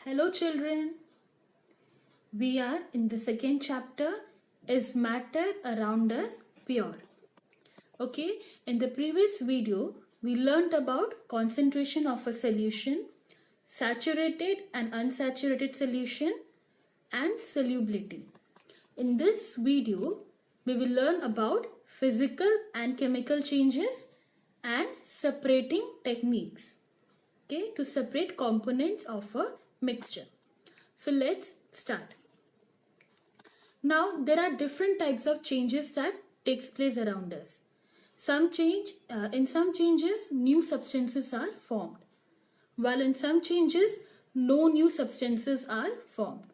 Hello children, we are in the second chapter, Is Matter Around Us Pure? Okay, in the previous video, we learnt about concentration of a solution, saturated and unsaturated solution, and solubility. In this video, we will learn about physical and chemical changes and separating techniques, okay, to separate components of a mixture. So let's start. Now there are different types of changes that takes place around us. In some changes new substances are formed, while in some changes no new substances are formed.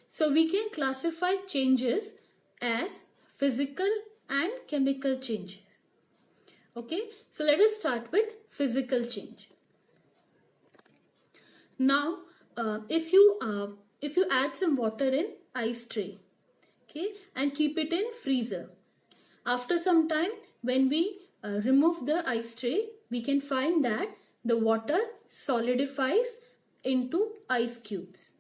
So we can classify changes as physical and chemical changes. Okay, so let us start with physical change. Now if you add some water in ice tray, okay, and keep it in freezer, after some time when we remove the ice tray, we can find that the water solidifies into ice cubes.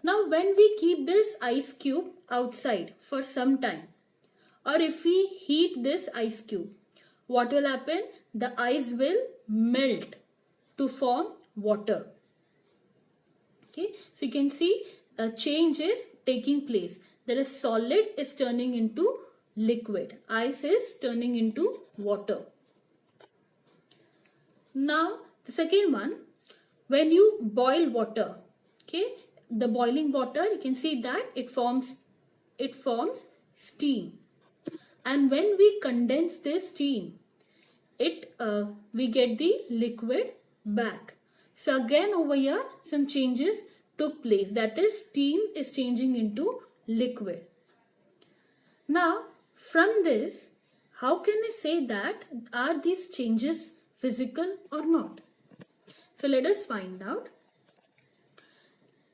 Now when we keep this ice cube outside for some time, or if we heat this ice cube, what will happen? The ice will melt to form water. Okay, so you can see a change is taking place. There is solid is turning into liquid. Ice is turning into water. Now the second one, when you boil water, okay, the boiling water, you can see that it forms steam, and when we condense this steam, we get the liquid back. So again over here some changes took place, that is steam is changing into liquid. Now from this, how can I say that are these changes physical or not? So let us find out.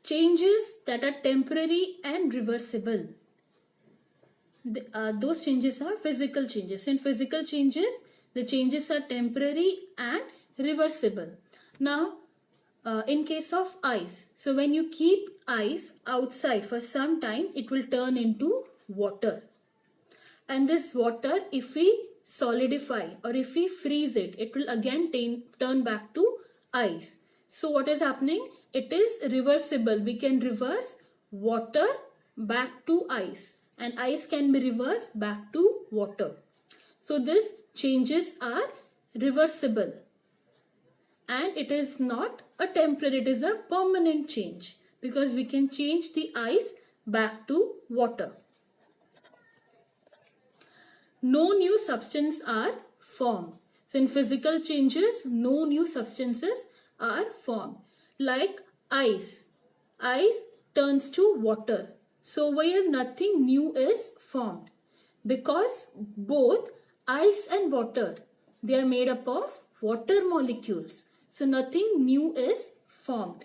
Changes that are temporary and reversible, those changes are physical changes. In physical changes, the changes are temporary and reversible. Now in case of ice, so when you keep ice outside for some time, it will turn into water, and this water, if we solidify or if we freeze it, it will again turn back to ice. So what is happening? It is reversible. We can reverse water back to ice, and ice can be reversed back to water. So these changes are reversible, and it is not a temporary, it is a permanent change, because we can change the ice back to water. No new substance are formed. So in physical changes, no new substances are formed. Like ice turns to water. So where nothing new is formed, because both ice and water, they are made up of water molecules. So nothing new is formed.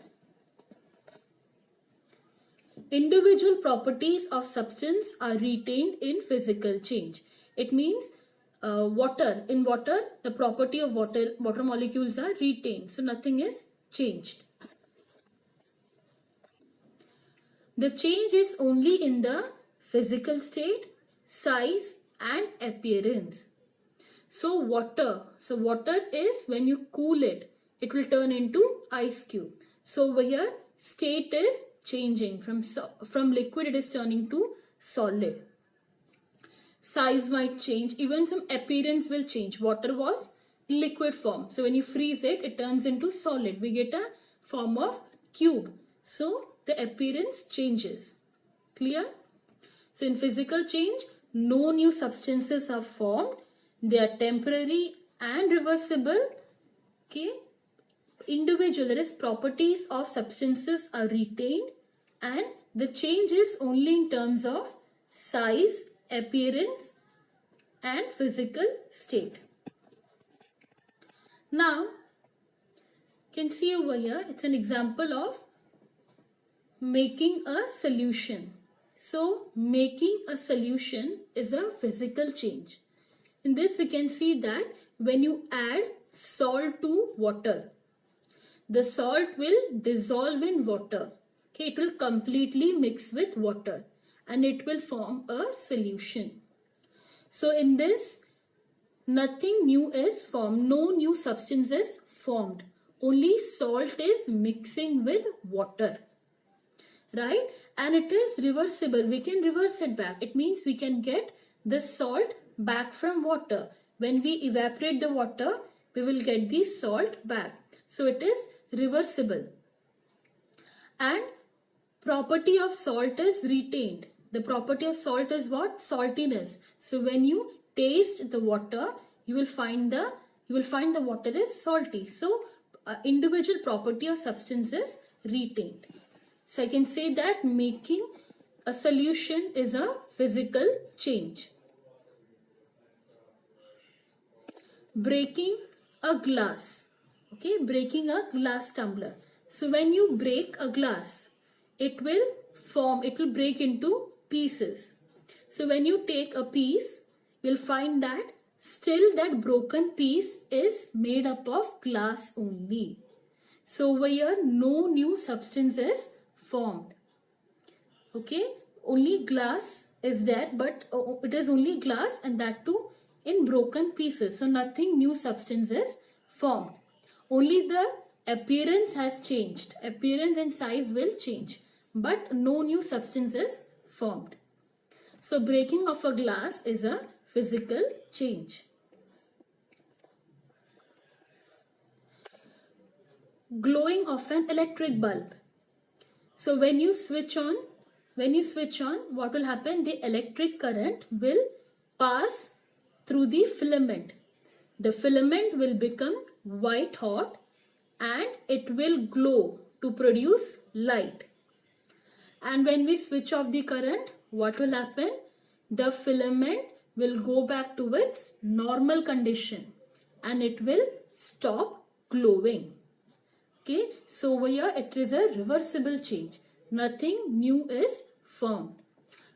Individual properties of substance are retained in physical change. It means in water, the property of water molecules are retained. So nothing is changed. The change is only in the physical state, size and appearance. So water is when you cool it, it will turn into ice cube. So over here state is changing from liquid, it is turning to solid. Size might change, even some appearance will change. Water was liquid form, so when you freeze it, it turns into solid. We get a form of cube. So the appearance changes. Clear? So in physical change, no new substances are formed. They are temporary and reversible. Okay. Individual, that is properties of substances are retained, and the change is only in terms of size, appearance and physical state. Now you can see over here, it's an example of making a solution. So making a solution is a physical change. In this we can see that when you add salt to water, the salt will dissolve in water. Okay, it will completely mix with water and it will form a solution. So in this, nothing new is formed, no new substance is formed. Only salt is mixing with water, right? And it is reversible. We can reverse it back. It means we can get the salt back from water. When we evaporate the water, we will get the salt back. So it is reversible. And property of salt is retained. The property of salt is what? Saltiness. So when you taste the water, you will find the water is salty. So individual property of substance is retained. So I can say that making a solution is a physical change. Breaking a glass. Okay, breaking a glass tumbler. So when you break a glass, it will break into pieces. So when you take a piece, you'll find that still that broken piece is made up of glass only. So over here, no new substance is formed. Okay, only glass is there, but it is only glass, and that too in broken pieces. So nothing new substance is formed. Only the appearance has changed. Appearance and size will change, but no new substance is formed. So breaking of a glass is a physical change. Glowing of an electric bulb. So when you switch on, what will happen? The electric current will pass through the filament. The filament will become white hot and it will glow to produce light. And when we switch off the current, what will happen? The filament will go back to its normal condition and it will stop glowing. Okay, so over here it is a reversible change. Nothing new is formed.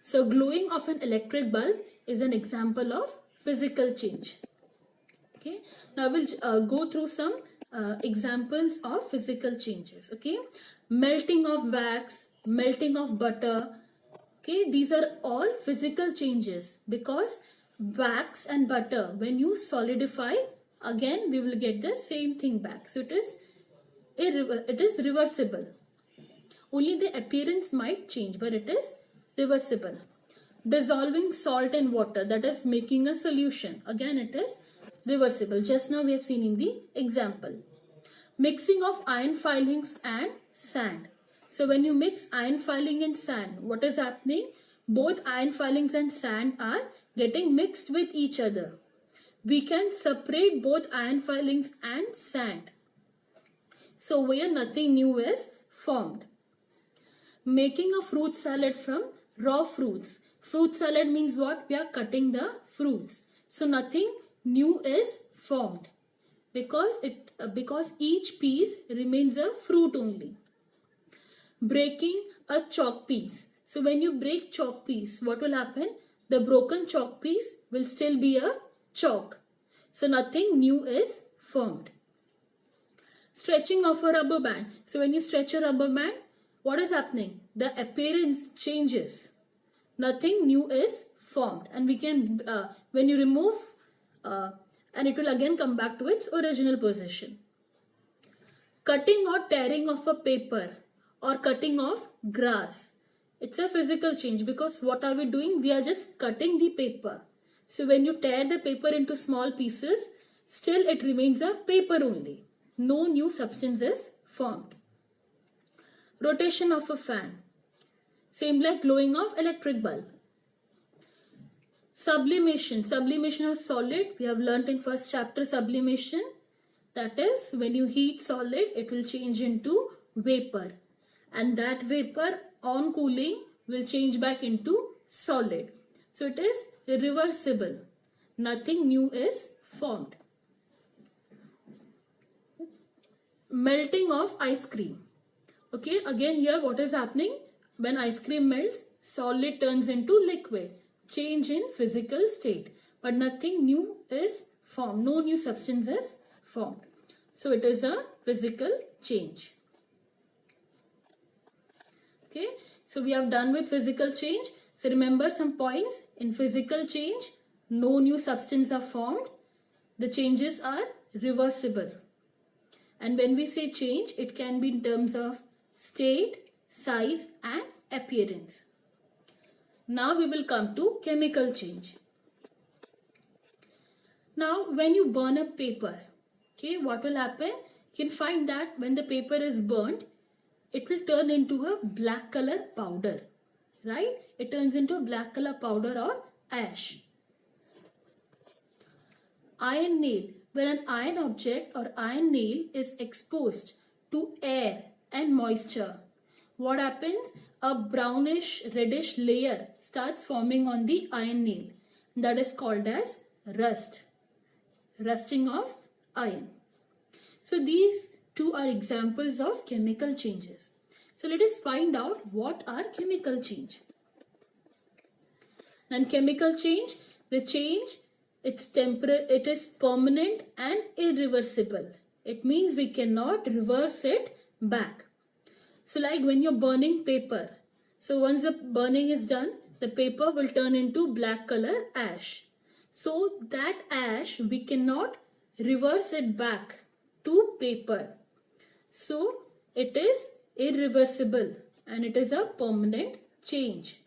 So glowing of an electric bulb is an example of physical change. Okay, now we'll go through some examples of physical changes. Okay, melting of wax, melting of butter. Okay, these are all physical changes because wax and butter, when you solidify, again we will get the same thing back. So it is reversible. Only the appearance might change, but it is reversible. Dissolving salt in water, that is making a solution. Again it is reversible. Just now we have seen in the example. Mixing of iron filings and sand. So when you mix iron filing and sand, what is happening? Both iron filings and sand are getting mixed with each other. We can separate both iron filings and sand. So over here nothing new is formed. Making a fruit salad from raw fruits. Fruit salad means what? We are cutting the fruits. So nothing new is formed because each piece remains a fruit only. Breaking a chalk piece. So when you break chalk piece, what will happen? The broken chalk piece will still be a chalk. So nothing new is formed. Stretching of a rubber band. So when you stretch a rubber band, what is happening? The appearance changes. Nothing new is formed. And we can, when you remove, and it will again come back to its original position. Cutting or tearing of a paper or cutting of grass. It's a physical change because what are we doing? We are just cutting the paper. So when you tear the paper into small pieces, still it remains a paper only. No new substance is formed. Rotation of a fan. Same like glowing of electric bulb. Sublimation. Sublimation of solid. We have learnt in first chapter sublimation. That is, when you heat solid, it will change into vapor. And that vapor on cooling will change back into solid. So it is reversible. Nothing new is formed. Melting of ice cream. Okay, again here what is happening? When ice cream melts, solid turns into liquid. Change in physical state. But nothing new is formed. No new substance is formed. So it is a physical change. Okay, so we have done with physical change. So remember some points. In physical change, no new substance are formed. The changes are reversible. And when we say change, it can be in terms of state, size and appearance. Now we will come to chemical change. Now when you burn a paper, okay, what will happen? You can find that when the paper is burnt, it will turn into a black color powder, right? It turns into a black color powder or ash. Iron nail. When an iron object or iron nail is exposed to air and moisture, what happens? A brownish reddish layer starts forming on the iron nail. That is called as rust. Rusting of iron. So these two are examples of chemical changes. So let us find out what are chemical change. And chemical change, the change, it is permanent and irreversible. It means we cannot reverse it back. So like when you're burning paper, so once the burning is done, the paper will turn into black color ash. So that ash, we cannot reverse it back to paper. So it is irreversible and it is a permanent change.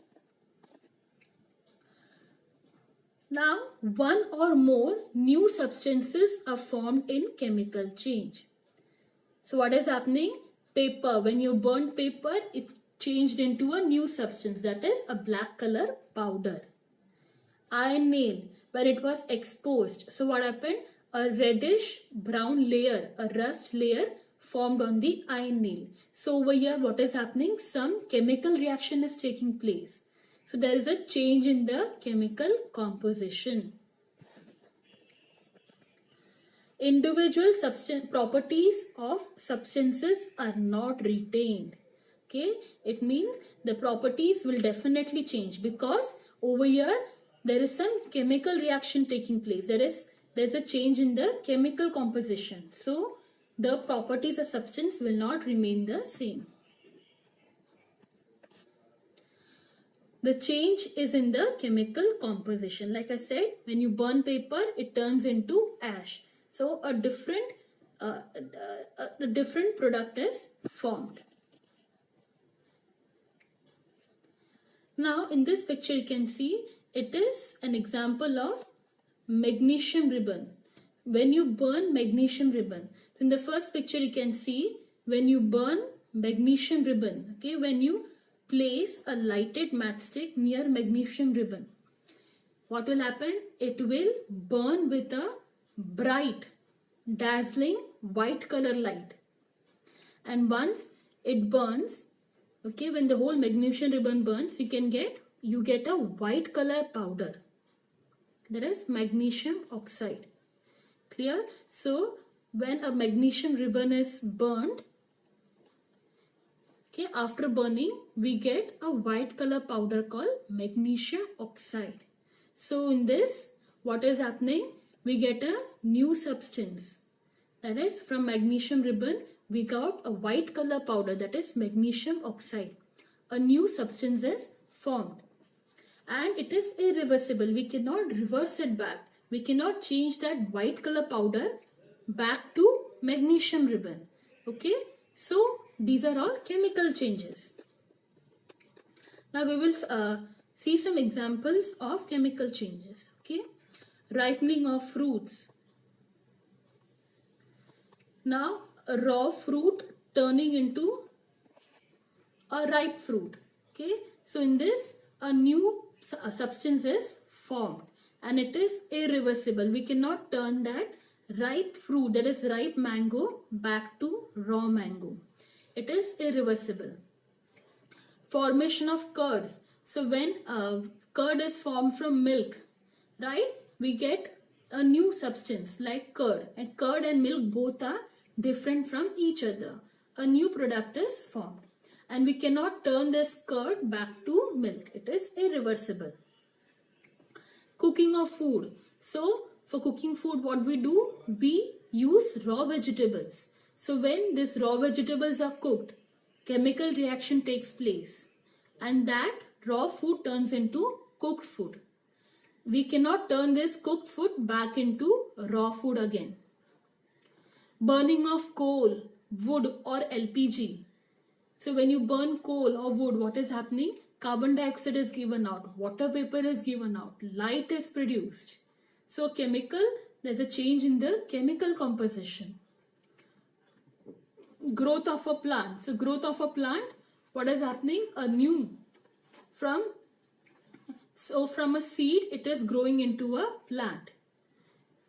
Now, one or more new substances are formed in chemical change. So what is happening? Paper, when you burn paper, it changed into a new substance, that is a black color powder. Iron nail, where it was exposed. So what happened? A reddish brown layer, a rust layer formed on the iron nail. So over here what is happening? Some chemical reaction is taking place. So there is a change in the chemical composition. Individual properties of substances are not retained. Okay, it means the properties will definitely change because over here there is some chemical reaction taking place. There's a change in the chemical composition. So the properties of substance will not remain the same. The change is in the chemical composition. Like I said, when you burn paper, it turns into ash. So a different product is formed. Now in this picture you can see it is an example of magnesium ribbon. When you burn magnesium ribbon, so in the first picture you can see when you burn magnesium ribbon, okay, when you place a lighted matchstick near magnesium ribbon, what will happen? It will burn with a bright, dazzling white color light. And once it burns, okay, when the whole magnesium ribbon burns, you get a white color powder. That is magnesium oxide. Clear? So when a magnesium ribbon is burned, okay, after burning, we get a white color powder called magnesium oxide. So in this, what is happening? We get a new substance. That is, from magnesium ribbon, we got a white color powder, that is magnesium oxide. A new substance is formed. And it is irreversible. We cannot reverse it back. We cannot change that white color powder back to magnesium ribbon. Okay. So these are all chemical changes. Now we will see some examples of chemical changes. Okay. Ripening of fruits. Now a raw fruit turning into a ripe fruit. Okay. So in this, a new substance is formed and it is irreversible. We cannot turn that ripe fruit, that is ripe mango, back to raw mango. It is irreversible. Formation of curd. So when curd is formed from milk, right, we get a new substance like curd, and curd and milk both are different from each other. A new product is formed. And we cannot turn this curd back to milk. It is irreversible. Cooking of food. So for cooking food, what we do? We use raw vegetables. So when these raw vegetables are cooked, chemical reaction takes place and that raw food turns into cooked food. We cannot turn this cooked food back into raw food again. Burning of coal, wood or LPG. So when you burn coal or wood, what is happening? Carbon dioxide is given out, water vapor is given out, light is produced. So there's a change in the chemical composition. Growth of a plant. So growth of a plant, what is happening? From a seed, it is growing into a plant.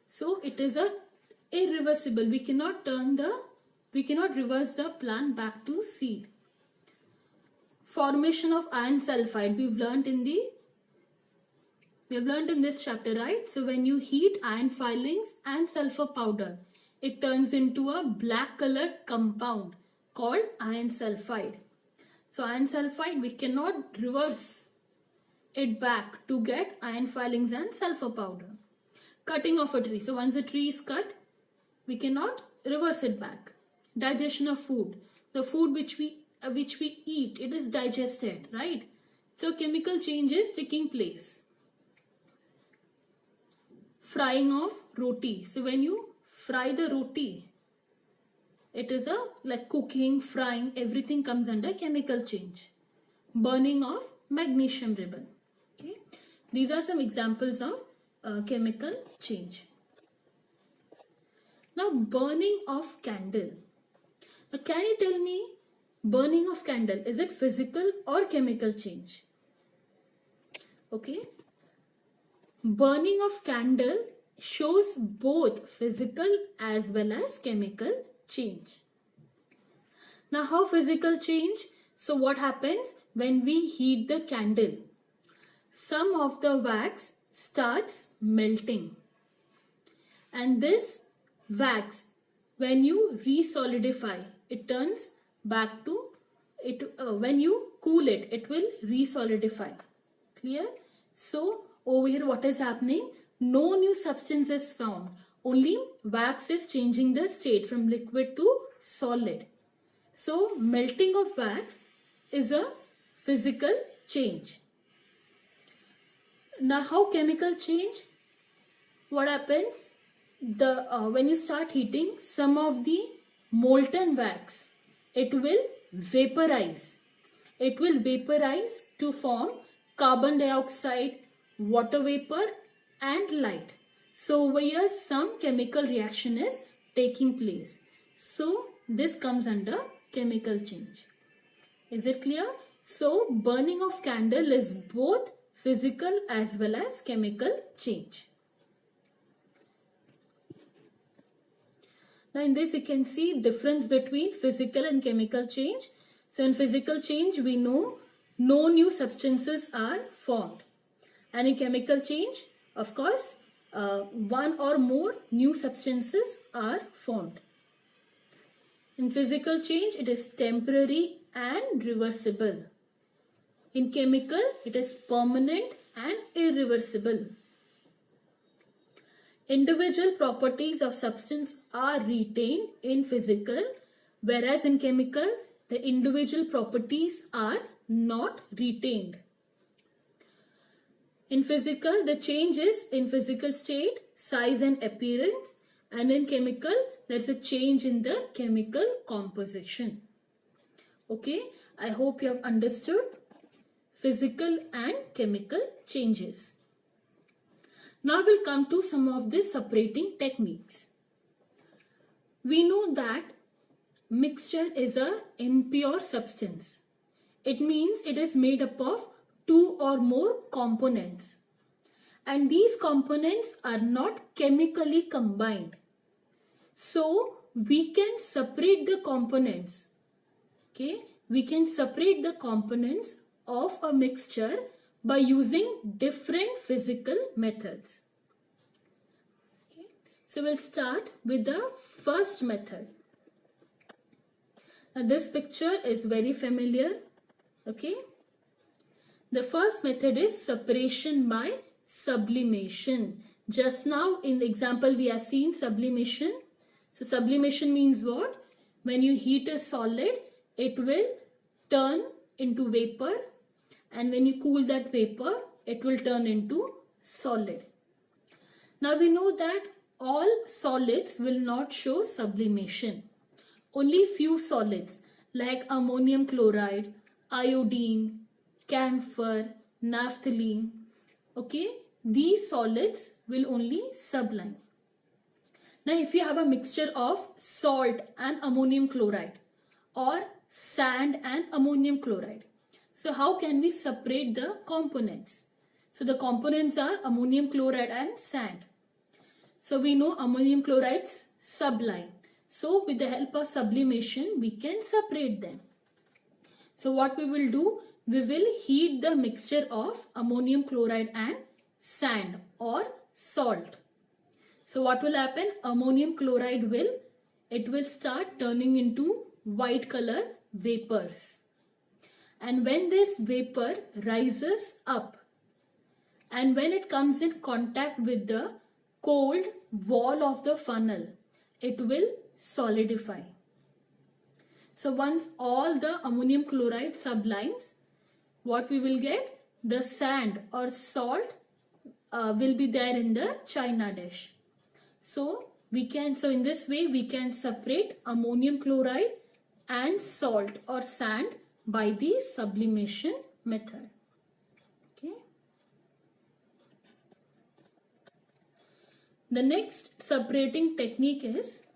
So it is irreversible. We cannot reverse the plant back to seed. Formation of iron sulfide. We have learned in this chapter, right? So when you heat iron filings and sulfur powder, it turns into a black colored compound called iron sulfide. So iron sulfide, we cannot reverse it back to get iron filings and sulfur powder. Cutting of a tree. So once a tree is cut, we cannot reverse it back. Digestion of food. The food which we eat, it is digested, right? So chemical change is taking place. Frying of roti. So when you fry the roti, it is like cooking, frying, everything comes under chemical change. Burning of magnesium ribbon. Okay, these are some examples of chemical change. Now burning of candle. Now can you tell me, burning of candle, is it physical or chemical change? Okay, burning of candle shows both physical as well as chemical change. Now how physical change? So what happens when we heat the candle? Some of the wax starts melting, and this wax, when you resolidify, it turns back to it. When you cool it, it will resolidify. Clear? So over here what is happening? No new substance is found. Only wax is changing the state from liquid to solid. So melting of wax is a physical change. Now how chemical change? What happens? When you start heating, some of the molten wax, it will vaporize. It will vaporize to form carbon dioxide, water vapor and light. So over here some chemical reaction is taking place. So this comes under chemical change. Is it clear? So burning of candle is both physical as well as chemical change. Now in this you can see difference between physical and chemical change. So in physical change we know no new substances are formed. And in chemical change, of course, one or more new substances are formed. In physical change, it is temporary and reversible. In chemical, it is permanent and irreversible. Individual properties of substance are retained in physical, whereas in chemical, the individual properties are not retained. In physical, the change is in physical state, size and appearance, and in chemical, there's a change in the chemical composition. Okay, I hope you have understood physical and chemical changes. Now we'll come to some of the separating techniques. We know that mixture is an impure substance. It means it is made up of two or more components, and these components are not chemically combined. So we can separate the components. Okay, we can separate the components of a mixture by using different physical methods. Okay, so we'll start with the first method. Now this picture is very familiar. Okay, the first method is separation by sublimation. Just now in the example we have seen sublimation. So sublimation means what? When you heat a solid, it will turn into vapor, and when you cool that vapor, it will turn into solid. Now we know that all solids will not show sublimation. Only few solids like ammonium chloride, iodine, camphor, naphthalene, okay, these solids will only sublime. Now if you have a mixture of salt and ammonium chloride or sand and ammonium chloride, so how can we separate the components? So the components are ammonium chloride and sand. So we know ammonium chlorides sublime. So with the help of sublimation, we can separate them. So what we will do, we will heat the mixture of ammonium chloride and sand or salt. So what will happen? Ammonium chloride will start turning into white color vapors. And when this vapor rises up, and when it comes in contact with the cold wall of the funnel, it will solidify. So once all the ammonium chloride sublimes, what we will get? The sand or salt will be there in the china dish. So in this way we can separate ammonium chloride and salt or sand by the sublimation method. Okay. The next separating technique is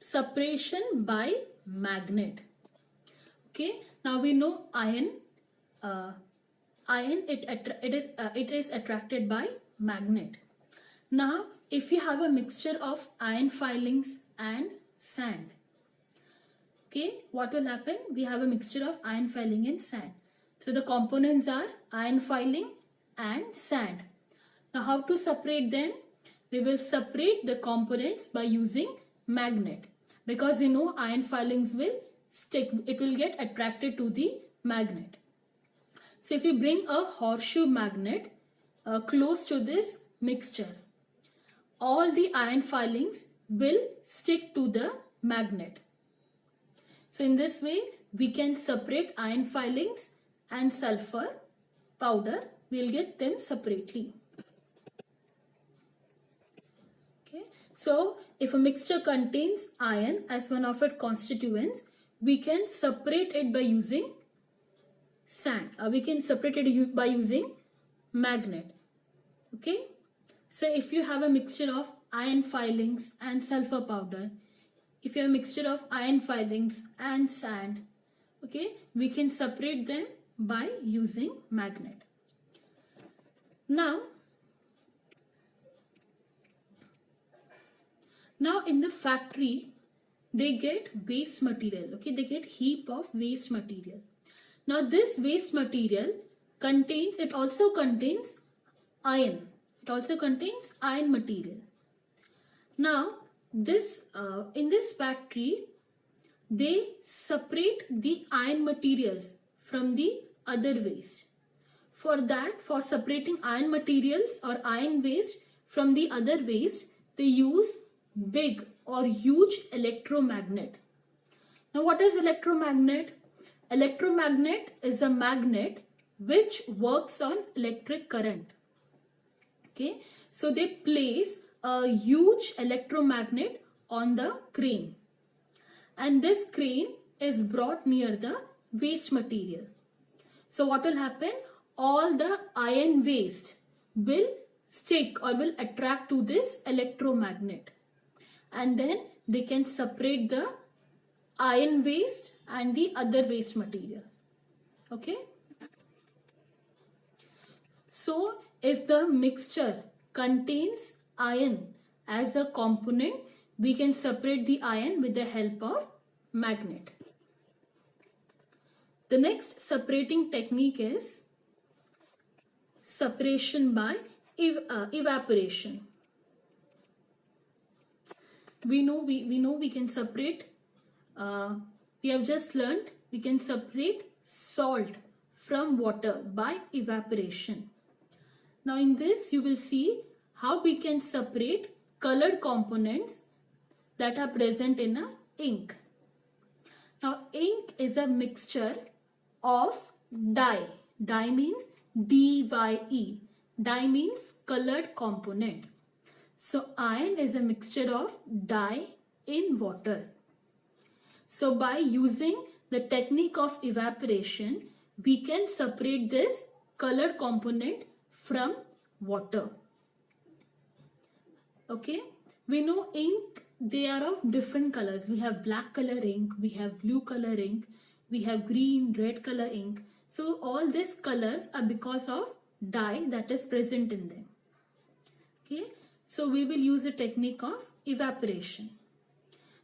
separation by magnet. Okay. Now we know iron. It is attracted by magnet. Now if you have a mixture of iron filings and sand, okay, what will happen? We have a mixture of iron filing and sand. So the components are iron filing and sand. Now how to separate them? We will separate the components by using magnet, because you know iron filings will stick, it will get attracted to the magnet. So if you bring a horseshoe magnet close to this mixture, all the iron filings will stick to the magnet. So in this way we can separate iron filings and sulfur powder. We'll get them separately. Okay. So if a mixture contains iron as one of its constituents, we can separate it by using sand. We can separate it by using magnet. Okay. So if you have a mixture of iron filings and sulfur powder, if you have a mixture of iron filings and sand, okay, we can separate them by using magnet. Now in the factory, they get waste material, okay, they get heap of waste material. Now this waste material also contains iron. It also contains iron material. Now this in this factory, they separate the iron materials from the other waste. For separating iron materials or iron waste from the other waste, they use big or huge electromagnet. Now what is electromagnet? Electromagnet is a magnet which works on electric current. Okay, so they place a huge electromagnet on the crane, and this crane is brought near the waste material. So what will happen? All the iron waste will stick or will attract to this electromagnet, and then they can separate the iron waste and the other waste material. Okay. So if the mixture contains iron as a component, we can separate the iron with the help of magnet. The next separating technique is separation by evaporation. We know we can separate, we have just learned we can separate salt from water by evaporation. Now in this you will see how we can separate colored components that are present in a ink. Now ink is a mixture of dye. Dye means D-Y-E. Dye means colored component. So iron is a mixture of dye in water. So by using the technique of evaporation, we can separate this colored component from water. Okay, we know ink, they are of different colors. We have black color ink, we have blue color ink, we have green, red color ink. So all these colors are because of dye that is present in them. Okay, so we will use a technique of evaporation.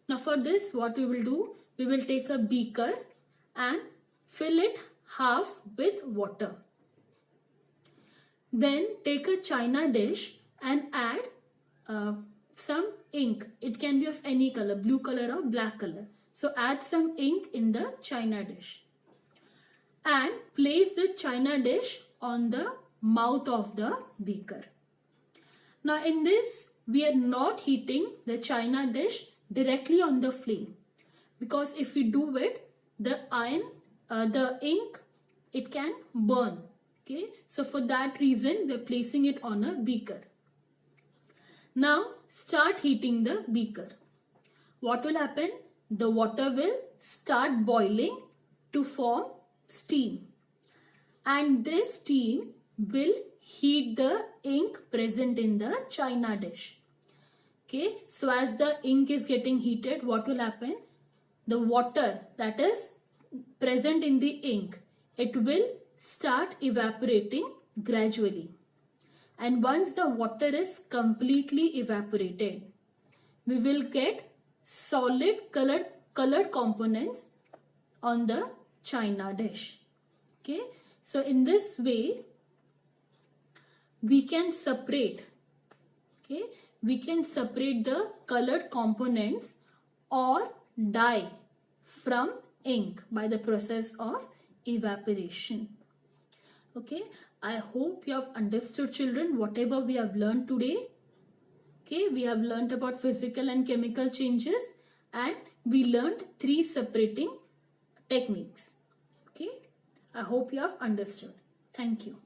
Now for this, what we will do, we will take a beaker and fill it half with water. Then take a china dish and add some ink. It can be of any color, blue color or black color. So add some ink in the china dish and place the china dish on the mouth of the beaker. Now in this, we are not heating the china dish directly on the flame, because if we do it, the ink, it can burn. Okay, so for that reason we are placing it on a beaker. Now start heating the beaker. What will happen? The water will start boiling to form steam, and this steam will heat the ink present in the china dish. Okay, so as the ink is getting heated, what will happen? The water that is present in the ink, it will start evaporating gradually. And once the water is completely evaporated, we will get solid colored components on the china dish. Okay, so in this way we can separate, okay, we can separate the colored components or dye from ink by the process of evaporation. Okay, I hope you have understood, children, whatever we have learned today. Okay, we have learned about physical and chemical changes, and we learned 3 separating techniques. Okay, I hope you have understood. Thank you.